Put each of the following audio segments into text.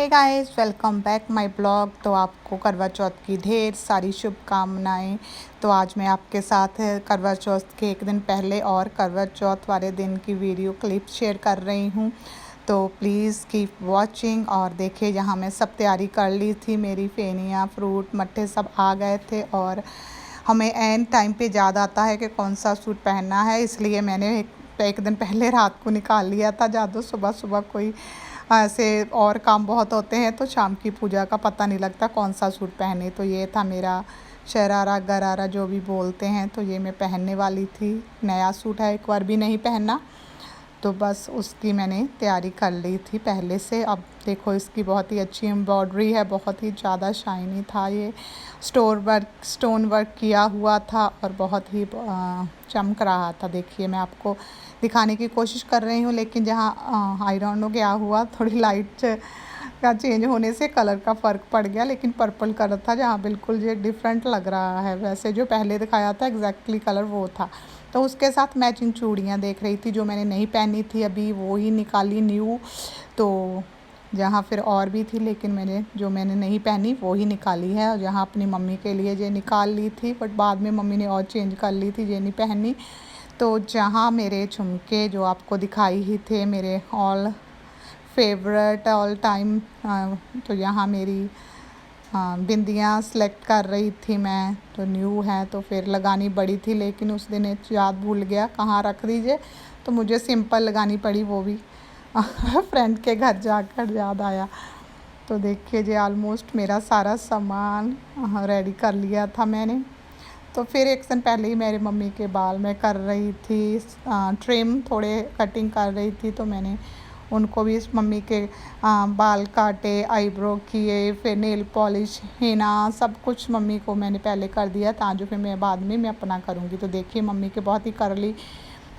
Hey guys, welcome back my blog. तो आपको करवा चौथ की ढेर सारी शुभकामनाएं। तो आज मैं आपके साथ करवा चौथ के एक दिन पहले और करवा चौथ वाले दिन की वीडियो क्लिप शेयर कर रही हूं। तो प्लीज़ कीप वॉचिंग। और देखिए, यहाँ मैं सब तैयारी कर ली थी। मेरी फेनियाँ, फ्रूट, मट्ठे सब आ गए थे और हमें एन टाइम पे याद आता है कि कौन सा सूट पहनना है, इसलिए मैंने एक दिन पहले रात को निकाल लिया था। ज़्यादा सुबह सुबह कोई ऐसे और काम बहुत होते हैं तो शाम की पूजा का पता नहीं लगता कौन सा सूट पहने। तो ये था मेरा शरारा गरारा जो भी बोलते हैं, तो ये मैं पहनने वाली थी। नया सूट है, एक बार भी नहीं पहना, तो बस उसकी मैंने तैयारी कर ली थी पहले से। अब देखो, इसकी बहुत ही अच्छी एम्ब्रॉयडरी है, बहुत ही ज़्यादा शाइनी था। ये स्टोन वर्क किया हुआ था और बहुत ही चमक रहा था। देखिए, मैं आपको दिखाने की कोशिश कर रही हूँ, लेकिन जहाँ आई डोंट नो क्या हुआ, थोड़ी लाइट का चेंज होने से कलर का फ़र्क पड़ गया। लेकिन पर्पल कलर था जहाँ बिल्कुल ये डिफरेंट लग रहा है। वैसे जो पहले दिखाया था एग्जैक्टली कलर वो था। तो उसके साथ मैचिंग चूड़ियाँ देख रही थी जो मैंने नहीं पहनी थी अभी, वो ही निकाली न्यू। तो जहाँ फिर और भी थी, लेकिन मैंने नहीं पहनी वो ही निकाली है। और जहाँ अपनी मम्मी के लिए ये निकाल ली थी, बट बाद में मम्मी ने और चेंज कर ली थी, ये नहीं पहनी। तो जहाँ मेरे झुमके जो आपको दिखाई ही थे, मेरे ऑल फेवरेट ऑल टाइम, तो यहाँ मेरी बिंदियाँ सेलेक्ट कर रही थी मैं। तो न्यू है तो फिर लगानी बड़ी थी, लेकिन उस दिन याद भूल गया कहाँ रख दीजिए, तो मुझे सिंपल लगानी पड़ी, वो भी फ्रेंड के घर जाकर याद आया। तो देखिए जी, ऑलमोस्ट मेरा सारा सामान रेडी कर लिया था मैंने। तो फिर एक दिन पहले ही मेरी मम्मी के बाल मैं कर रही थी ट्रिम, थोड़े कटिंग कर रही थी। तो मैंने उनको भी मम्मी के बाल काटे, आईब्रो किए, फिर नेल पॉलिश, हिना, सब कुछ मम्मी को मैंने पहले कर दिया ताकि फिर मैं बाद में अपना करूँगी। तो देखिए, मम्मी के बहुत ही करली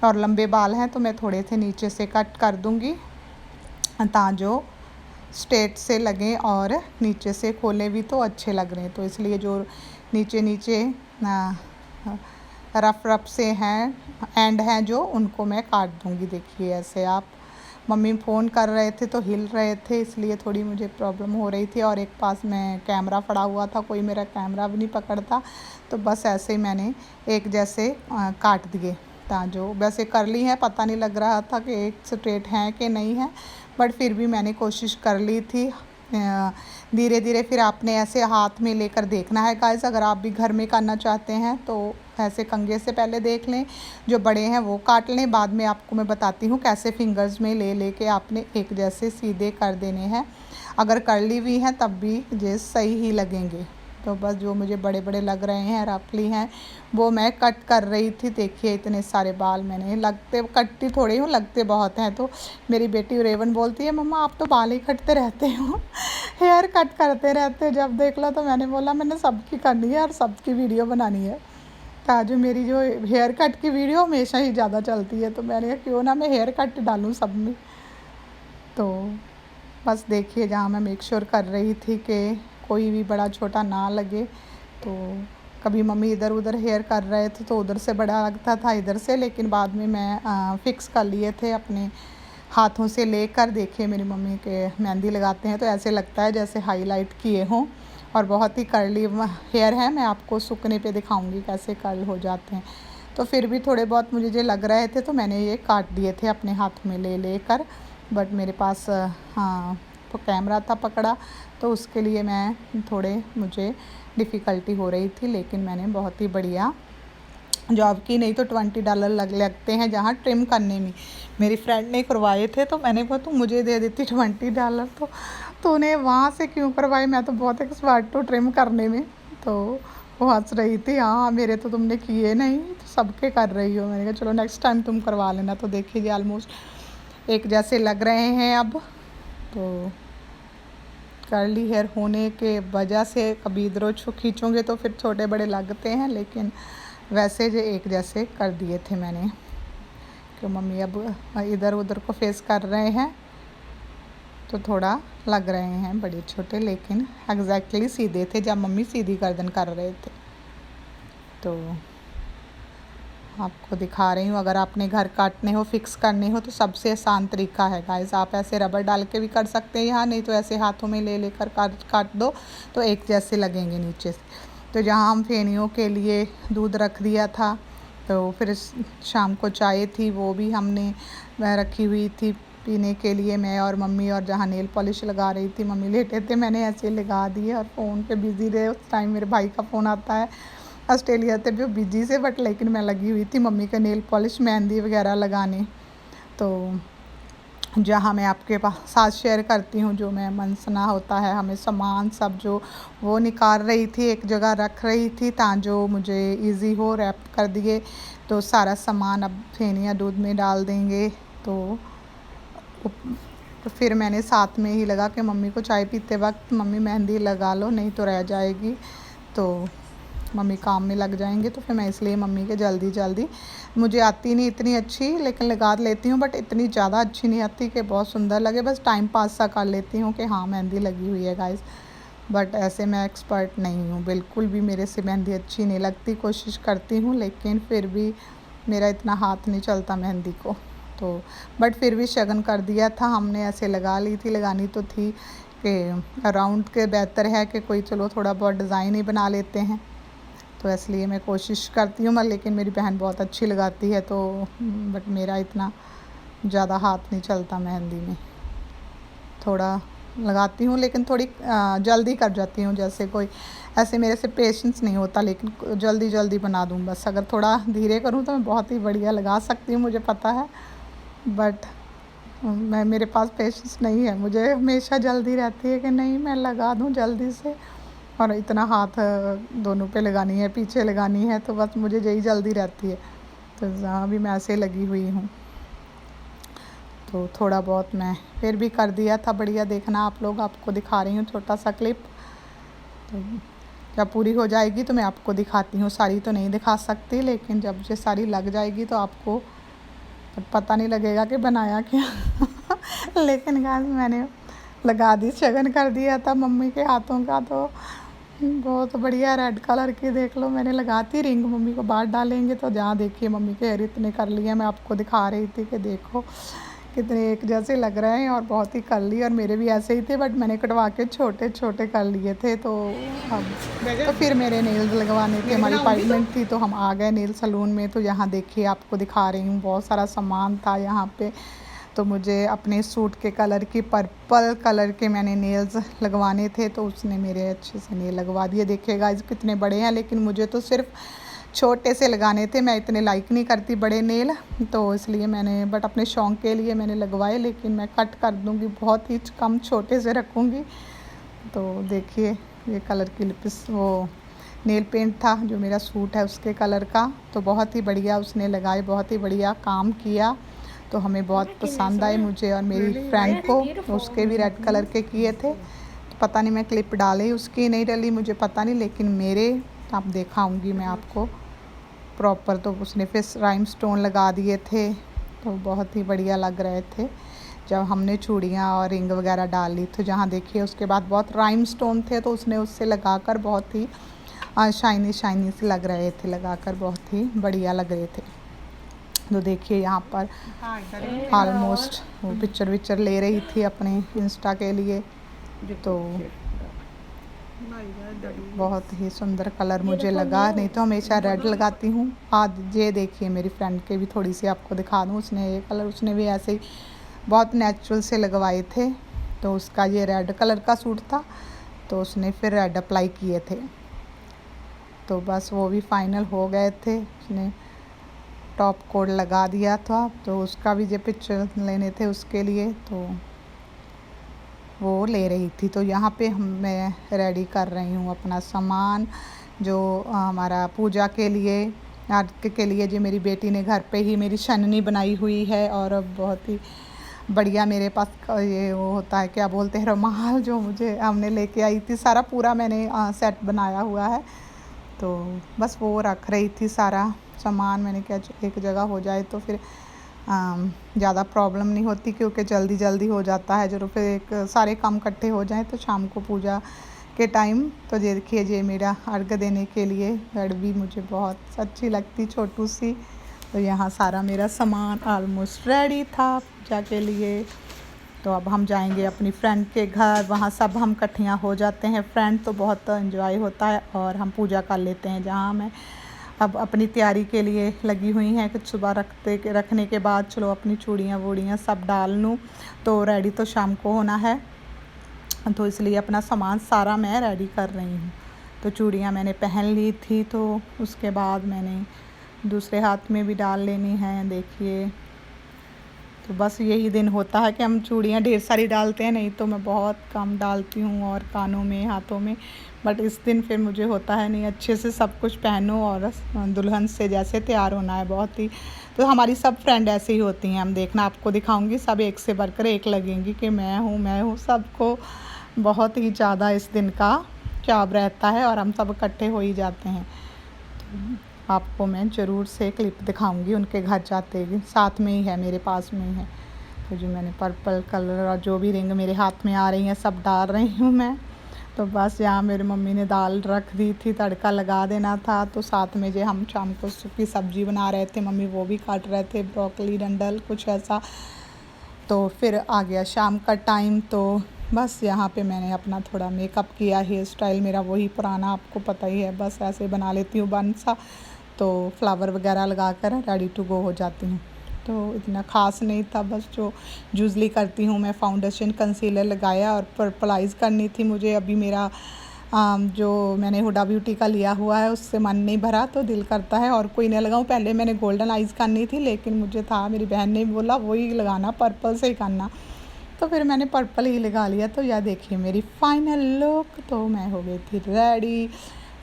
और लंबे बाल हैं, तो मैं थोड़े से नीचे से कट कर दूँगी ताकि स्ट्रेट से लगें और नीचे से खोले भी तो अच्छे लग रहे हैं। तो इसलिए जो नीचे नीचे रफ से हैं एंड हैं जो, उनको मैं काट दूँगी। देखिए ऐसे आप, मम्मी फ़ोन कर रहे थे तो हिल रहे थे, इसलिए थोड़ी मुझे प्रॉब्लम हो रही थी। और एक पास में कैमरा पड़ा हुआ था, कोई मेरा कैमरा भी नहीं पकड़ता। तो बस ऐसे ही मैंने एक जैसे काट दिए। जो वैसे करली है, पता नहीं लग रहा था कि एक स्ट्रेट हैं कि नहीं है, बट फिर भी मैंने कोशिश कर ली थी। धीरे धीरे फिर आपने ऐसे हाथ में लेकर देखना है गाइस। अगर आप भी घर में करना चाहते हैं तो ऐसे कंघे से पहले देख लें, जो बड़े हैं वो काट लें। बाद में आपको मैं बताती हूँ कैसे फिंगर्स में ले के आपने एक जैसे सीधे कर देने हैं। अगर करली भी हैं तब भी ये सही ही लगेंगे। तो बस जो मुझे बड़े बड़े लग रहे हैं, रफली हैं, वो मैं कट कर रही थी। देखिए, इतने सारे बाल मैंने, लगते कटती थोड़ी हूँ, लगते बहुत हैं। तो मेरी बेटी रेवन बोलती है, मम्मा आप तो बाल ही कटते रहते हो, हेयर कट करते रहते हो जब देख लो। तो मैंने बोला मैंने सबकी करनी है और सबकी वीडियो बनानी है। तो आज मेरी जो हेयर कट की वीडियो हमेशा ही ज़्यादा चलती है, तो मैंने कहा क्यों ना मैं हेयर कट डालूँ सब में। तो बस देखिए, जहाँ मैं मेक श्योर कर रही थी कि कोई भी बड़ा छोटा ना लगे। तो कभी मम्मी इधर उधर हेयर कर रहे थे तो उधर से बड़ा लगता था, इधर से, लेकिन बाद में मैं फ़िक्स कर लिए थे अपने हाथों से लेकर। देखिए, मेरी मम्मी के मेहंदी लगाते हैं तो ऐसे लगता है जैसे हाईलाइट किए हों, और बहुत ही कर्ली हेयर है। मैं आपको सूखने पे दिखाऊंगी कैसे कर्ल हो जाते हैं। तो फिर भी थोड़े बहुत मुझे जो लग रहे थे तो मैंने ये काट दिए थे अपने हाथ में लेकर। बट मेरे पास तो कैमरा था पकड़ा, तो उसके लिए मुझे डिफ़िकल्टी हो रही थी। लेकिन मैंने बहुत ही बढ़िया जॉब की। नहीं तो $20 लगते हैं जहाँ ट्रिम करने में। मेरी फ्रेंड ने करवाए थे तो मैंने कहा तू मुझे दे देती $20, तो तूने वहाँ से क्यों करवाई, मैं तो बहुत एक्सपर्ट हूँ ट्रिम करने में। तो वो हंस रही थी, हाँ मेरे तो तुमने किए नहीं, तो सबके कर रही हो। मैंने कहा चलो नेक्स्ट टाइम तुम करवा लेना। तो देखिए जी, ऑलमोस्ट एक जैसे लग रहे हैं अब। तो कर्ली हेयर होने के वजह से कभी इधर खींचोगे तो फिर छोटे बड़े लगते हैं, लेकिन वैसे जो एक जैसे कर दिए थे मैंने। कि मम्मी अब इधर उधर को फेस कर रहे हैं तो थोड़ा लग रहे हैं बड़े छोटे, लेकिन एग्जैक्टली सीधे थे जब मम्मी सीधी गर्दन कर रहे थे। तो आपको दिखा रही हूँ। अगर आपने घर काटने हो, फिक्स करने हो तो सबसे आसान तरीका है गाइस। आप ऐसे रबर डाल के भी कर सकते हैं यहाँ, नहीं तो ऐसे हाथों में ले लेकर काट दो तो एक जैसे लगेंगे नीचे से। तो जहाँ हम फेनियों के लिए दूध रख दिया था, तो फिर शाम को चाय थी वो भी हमने रखी हुई थी पीने के लिए, मैं और मम्मी। और जहाँ नेल पॉलिश लगा रही थी, मम्मी लेटे थे, मैंने ऐसे लगा दिए और फ़ोन पे बिज़ी रहे। उस टाइम मेरे भाई का फ़ोन आता है ऑस्ट्रेलिया से भी बिजी से, बट लेकिन मैं लगी हुई थी मम्मी का नेल पॉलिश मेहंदी वगैरह लगाने। तो जहाँ मैं आपके पास साथ शेयर करती हूँ जो मैं मनसना होता है हमें सामान सब जो वो निकाल रही थी, एक जगह रख रही थी ताकि जो मुझे इजी हो। रैप कर दिए तो सारा सामान अब फेनियाँ दूध में डाल देंगे। तो फिर मैंने साथ में ही लगा कि मम्मी को चाय पीते वक्त मम्मी मेहंदी लगा लो, नहीं तो रह जाएगी, तो मम्मी काम में लग जाएंगे। तो फिर मैं इसलिए मम्मी के जल्दी मुझे आती नहीं इतनी अच्छी, लेकिन लगा लेती हूँ, बट इतनी ज़्यादा अच्छी नहीं आती कि बहुत सुंदर लगे। बस टाइम पास सा कर लेती हूँ कि हाँ मेहंदी लगी हुई है गाइस, बट ऐसे मैं एक्सपर्ट नहीं हूँ बिल्कुल भी। मेरे से मेहंदी अच्छी नहीं लगती, कोशिश करती हूँ लेकिन फिर भी मेरा इतना हाथ नहीं चलता मेहंदी को। तो बट फिर भी शगन कर दिया था हमने, ऐसे लगा ली थी, लगानी तो थी कि राउंड के बेहतर है कि कोई चलो थोड़ा बहुत डिज़ाइन ही बना लेते हैं। तो इसलिए मैं कोशिश करती हूँ, लेकिन मेरी बहन बहुत अच्छी लगाती है तो बट मेरा इतना ज़्यादा हाथ नहीं चलता मेहंदी में। थोड़ा लगाती हूँ लेकिन थोड़ी जल्दी कर जाती हूँ, जैसे कोई ऐसे मेरे से पेशेंस नहीं होता, लेकिन जल्दी बना दूँ बस। अगर थोड़ा धीरे करूँ तो मैं बहुत ही बढ़िया लगा सकती हूँ, मुझे पता है, बट मेरे पास पेशेंस नहीं है। मुझे हमेशा जल्दी रहती है कि नहीं मैं लगा दूँ जल्दी से, और इतना हाथ दोनों पे लगानी है, पीछे लगानी है, तो बस मुझे यही जल्दी रहती है। तो जहाँ भी मैं ऐसे लगी हुई हूँ, तो थोड़ा बहुत मैं फिर भी कर दिया था बढ़िया। देखना आप लोग, आपको दिखा रही हूँ छोटा सा क्लिप। तो जब पूरी हो जाएगी तो मैं आपको दिखाती हूँ, सारी तो नहीं दिखा सकती, लेकिन जब ये सारी लग जाएगी तो आपको पता नहीं लगेगा कि बनाया क्या लेकिन गाइस मैंने लगा दी, शगन कर दिया था मम्मी के हाथों का, तो बहुत बढ़िया रेड कलर की देख लो मैंने लगाती रिंग। मम्मी को बाहर डालेंगे तो जहाँ देखिए मम्मी के हेयर इतने कर लिए, मैं आपको दिखा रही थी कि देखो कितने एक जैसे लग रहे हैं, और बहुत ही कर ली। और मेरे भी ऐसे ही थे, बट मैंने कटवा के छोटे छोटे कर लिए थे। तो अब तो फिर मेरे नेल्स लगवाने थे, हमारी अपॉइंटमेंट थी तो हम आ गए नेल सलून में। तो यहाँ देखिए आपको दिखा रही हूँ, बहुत सारा सामान था यहाँ पे। तो मुझे अपने सूट के कलर की पर्पल कलर के मैंने नेल्स लगवाने थे, तो उसने मेरे अच्छे से नेल लगवा दिए। देखिएगा इस कितने बड़े हैं, लेकिन मुझे तो सिर्फ छोटे से लगाने थे, मैं इतने लाइक नहीं करती बड़े नेल, तो इसलिए मैंने बट अपने शौक़ के लिए मैंने लगवाए, लेकिन मैं कट कर दूँगी, बहुत ही कम छोटे से रखूँगी। तो देखिए ये कलर की लिपस वो नेल पेंट था जो मेरा सूट है उसके कलर का, तो बहुत ही बढ़िया उसने लगाए, बहुत ही बढ़िया काम किया। तो हमें बहुत पसंद आए, मुझे और मेरी फ्रेंड को। तो उसके भी रेड कलर के किए थे, तो पता नहीं मैं क्लिप डाली उसकी नहीं डाली मुझे पता नहीं, लेकिन मेरे आप दिखाऊंगी मैं आपको प्रॉपर। तो उसने फिर राइम स्टोन लगा दिए थे, तो बहुत ही बढ़िया लग रहे थे जब हमने चूड़ियाँ और रिंग वगैरह डाली। तो जहाँ देखिए उसके बाद बहुत राइम स्टोन थे, तो उसने उससे लगाकर बहुत ही शाइनी शाइनी से लग रहे थे, लगाकर बहुत ही बढ़िया लग रहे थे। तो देखिए यहाँ पर ऑलमोस्ट वो पिक्चर विक्चर ले रही थी अपने इंस्टा के लिए। तो बहुत ही सुंदर कलर मुझे लगा, नहीं तो हमेशा रेड लगाती हूँ। आज ये देखिए मेरी फ्रेंड के भी थोड़ी सी आपको दिखा दूँ, उसने ये कलर उसने भी ऐसे ही बहुत नेचुरल से लगवाए थे। तो उसका ये रेड कलर का सूट था, तो उसने फिर रेड अप्लाई किए थे। तो बस वो भी फाइनल हो गए थे, उसने टॉप कोड लगा दिया था। तो उसका भी जो पिक्चर लेने थे उसके लिए, तो वो ले रही थी। तो यहाँ पे मैं रेडी कर रही हूँ अपना सामान जो हमारा पूजा के लिए आज के लिए जो मेरी बेटी ने घर पे ही मेरी छन्नी बनाई हुई है। और अब बहुत ही बढ़िया मेरे पास ये वो होता है क्या बोलते हैं रुमाल, जो मुझे हमने लेके आई थी, सारा पूरा मैंने सेट बनाया हुआ है। तो बस वो रख रही थी सारा सामान, मैंने क्या एक जगह हो जाए तो फिर ज़्यादा प्रॉब्लम नहीं होती, क्योंकि जल्दी हो जाता है। जो फिर एक सारे काम इकट्ठे हो जाएं तो शाम को पूजा के टाइम। तो देखिए ये मेरा अर्घ देने के लिए लड़वी मुझे बहुत अच्छी लगती, छोटू सी तो यहाँ सारा मेरा सामान ऑलमोस्ट रेडी था पूजा के लिए। तो अब हम जाएंगे अपनी फ्रेंड के घर, वहाँ सब हम इकट्ठियाँ हो जाते हैं फ्रेंड, तो बहुत एंजॉय होता है और हम पूजा कर लेते हैं। जहाँ मैं अब अपनी तैयारी के लिए लगी हुई हैं कि सुबह रखने के बाद चलो अपनी चूड़ियाँ वूड़ियाँ सब डाल लूँ, तो रेडी तो शाम को होना है, तो इसलिए अपना सामान सारा मैं रेडी कर रही हूँ। तो चूड़ियाँ मैंने पहन ली थी, तो उसके बाद मैंने दूसरे हाथ में भी डाल लेनी है, देखिए। तो बस यही दिन होता है कि हम चूड़ियाँ ढेर सारी डालते हैं, नहीं तो मैं बहुत कम डालती हूँ, और कानों में हाथों में। बट इस दिन फिर मुझे होता है नहीं, अच्छे से सब कुछ पहनो और दुल्हन से जैसे तैयार होना है बहुत ही। तो हमारी सब फ्रेंड ऐसे ही होती हैं, हम देखना आपको दिखाऊंगी, सब एक से बढ़कर एक लगेंगी कि मैं हूँ। सबको बहुत ही ज़्यादा इस दिन का चाव रहता है और हम सब इकट्ठे हो ही जाते हैं। तो आपको मैं ज़रूर से क्लिप दिखाऊंगी उनके घर जाते ही, साथ में ही है, मेरे पास में ही है। तो जो मैंने पर्पल कलर और जो भी रिंग मेरे हाथ में आ रही हैं सब डाल रही हूँ मैं। तो बस यहाँ मेरी मम्मी ने दाल रख दी थी, तड़का लगा देना था, तो साथ में जो हम शाम को सूखी सब्ज़ी बना रहे थे, मम्मी वो भी काट रहे थे, ब्रोकली डंडल कुछ ऐसा। तो फिर आ गया शाम का टाइम, तो बस यहाँ पे मैंने अपना थोड़ा मेकअप किया, हेयर स्टाइल मेरा वही पुराना आपको पता ही है, बस ऐसे बना लेती हूँ बन सा, तो फ्लावर वगैरह लगा कर रेडी टू गो हो जाती हूँ। तो इतना ख़ास नहीं था, बस जो यूज़ली करती हूँ मैं, फाउंडेशन कंसीलर लगाया और पर्पलाइज़ करनी थी मुझे। अभी मेरा जो मैंने हुडा ब्यूटी का लिया हुआ है उससे मन नहीं भरा, तो दिल करता है और कोई नहीं लगाऊँ। पहले मैंने गोल्डन आइज़ करनी थी, लेकिन मुझे था, मेरी बहन ने बोला वही लगाना, पर्पल से ही करना, तो फिर मैंने पर्पल ही लगा लिया। तो यह देखिए मेरी फाइनल लुक, तो मैं हो गई थी रेडी,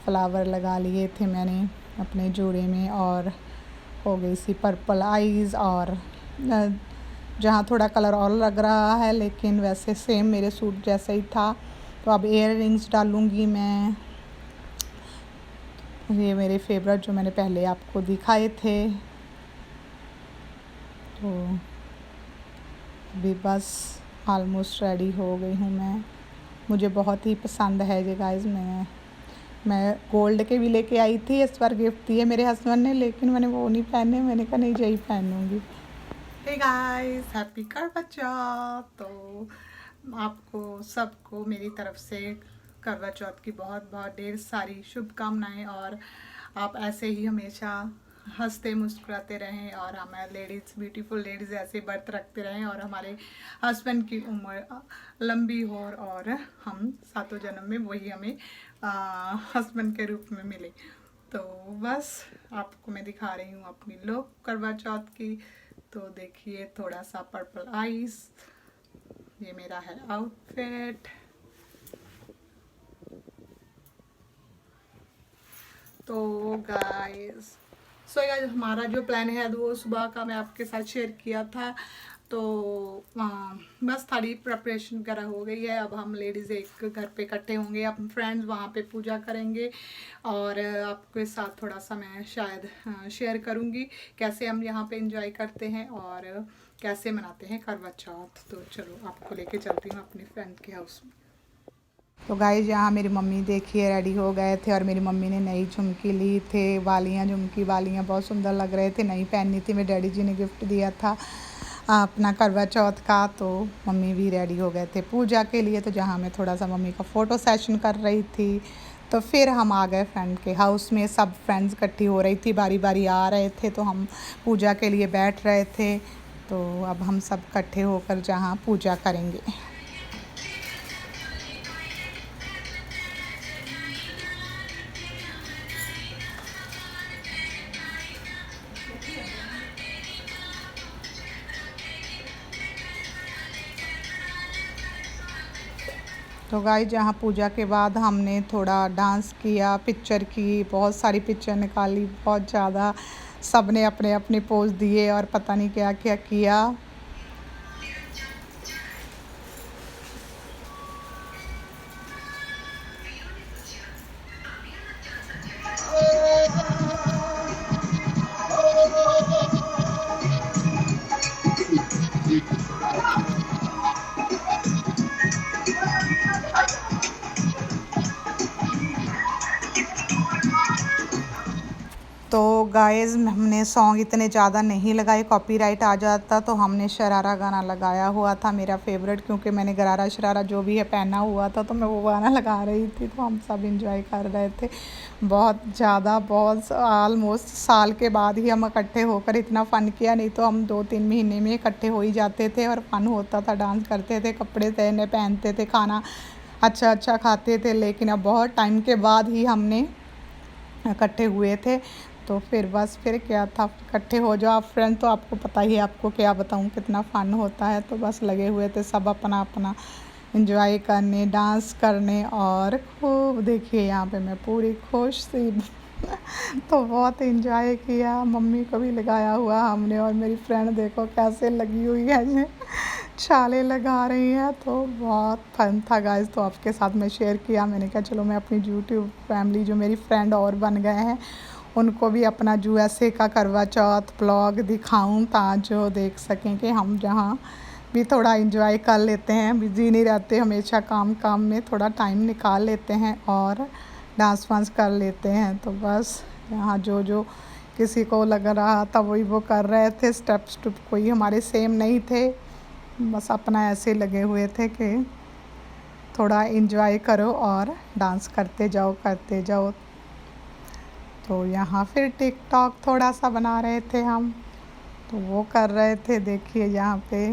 फ्लावर लगा लिए थे मैंने अपने जोड़े में और हो गई सी पर्पल आइज़, और जहाँ थोड़ा कलर और लग रहा है, लेकिन वैसे सेम मेरे सूट जैसा ही था। तो अब इयर रिंग्स डालूँगी मैं, ये मेरे फेवरेट जो मैंने पहले आपको दिखाए थे। तो अभी बस ऑलमोस्ट रेडी हो गई हूँ मैं, मुझे बहुत ही पसंद है ये गाइस। मैं गोल्ड के भी लेके आई थी, इस बार गिफ्ट दिए मेरे हस्बैंड ने, लेकिन मैंने वो नहीं पहने, मैंने कहा नहीं यही पहनूंगी। हे गाइस, हैप्पी करवा चौथ। तो आपको सबको मेरी तरफ से करवा चौथ की बहुत बहुत ढेर सारी शुभकामनाएं, और आप ऐसे ही हमेशा हंसते मुस्कुराते रहें और हमारे लेडीज़, ब्यूटीफुल लेडीज़ ऐसे व्रत रखते रहें, और हमारे हस्बैंड की उम्र लंबी हो और हम सातों जन्म में वही हमें हस्बैंड के रूप में मिले। तो बस आपको मैं दिखा रही हूँ अपनी लुक करवा चौथ की। तो देखिए थोड़ा सा पर्पल आइज, ये मेरा है आउटफिट। तो गाइस, गाइस हमारा जो प्लान है वो सुबह का मैं आपके साथ शेयर किया था। तो बस सारी प्रिपरेशन वगैरह हो गई है, अब हम लेडीज़ एक घर पे इकट्ठे होंगे, हम फ्रेंड्स वहाँ पे पूजा करेंगे, और आपके साथ थोड़ा सा मैं शायद शेयर करूँगी कैसे हम यहाँ पे एंजॉय करते हैं और कैसे मनाते हैं करवा चौथ। तो चलो आपको लेके चलती हूँ अपनी फ्रेंड के हाउस में। तो गाइस यहाँ मेरी मम्मी देखिए रेडी हो गए थे, और मेरी मम्मी ने नई झुमकी ली थे, वालियाँ, झुमकी वालियाँ बहुत सुंदर लग रहे थे, नई पहननी थी, मेरे डैडी जी ने गिफ्ट दिया था अपना करवा चौथ का। तो मम्मी भी रेडी हो गए थे पूजा के लिए। तो जहाँ मैं थोड़ा सा मम्मी का फ़ोटो सेशन कर रही थी, तो फिर हम आ गए फ्रेंड के हाउस में, सब फ्रेंड्स इकट्ठी हो रही थी, बारी बारी आ रहे थे, तो हम पूजा के लिए बैठ रहे थे। तो अब हम सब इकट्ठे होकर जहाँ पूजा करेंगे। तो गाइस जहाँ पूजा के बाद हमने थोड़ा डांस किया, पिक्चर की, बहुत सारी पिक्चर निकाली, बहुत ज़्यादा, सब ने अपने अपने पोज दिए और पता नहीं क्या क्या किया। तो गाइस हमने सॉन्ग इतने ज़्यादा नहीं लगाए, कॉपीराइट आ जाता, तो हमने शरारा गाना लगाया हुआ था, मेरा फेवरेट, क्योंकि मैंने गरारा शरारा जो भी है पहना हुआ था, तो मैं वो गाना लगा रही थी। तो हम सब इंजॉय कर रहे थे बहुत ज़्यादा, बहुत ऑलमोस्ट साल के बाद ही हम इकट्ठे होकर इतना फ़न किया, नहीं तो हम 2-3 महीने में इकट्ठे हो ही जाते थे और फ़न होता था, डांस करते थे, कपड़े नए पहनते थे, खाना अच्छा अच्छा खाते थे। लेकिन अब बहुत टाइम के बाद ही हमने इकट्ठे हुए थे, तो फिर बस फिर क्या था, इकट्ठे हो जाओ आप फ्रेंड, तो आपको पता ही है, आपको क्या बताऊँ कितना फ़न होता है। तो बस लगे हुए थे सब अपना अपना एंजॉय करने, डांस करने, और खूब देखिए यहाँ पे मैं पूरी खुश थी तो बहुत एंजॉय किया, मम्मी को भी लगाया हुआ हमने, और मेरी फ्रेंड देखो कैसे लगी हुई है छाले लगा रही है। तो बहुत फन था गाइस, तो आपके साथ मैं शेयर किया, मैंने कहा चलो मैं अपनी यूट्यूब फैमिली जो मेरी फ्रेंड और बन गए हैं उनको भी अपना यूएसए का करवा चौथ ब्लॉग दिखाऊं, ताकि देख सकें कि हम जहाँ भी थोड़ा एंजॉय कर लेते हैं, बिजी नहीं रहते हमेशा काम काम में, थोड़ा टाइम निकाल लेते हैं और डांस वांस कर लेते हैं। तो बस यहाँ जो जो किसी को लग रहा था वही वो कर रहे थे, स्टेप कोई हमारे सेम नहीं थे, बस अपना ऐसे लगे हुए थे कि थोड़ा एंजॉय करो और डांस करते जाओ। तो यहाँ फिर टिकटॉक थोड़ा सा बना रहे थे हम, तो वो कर रहे थे, देखिए यहाँ पे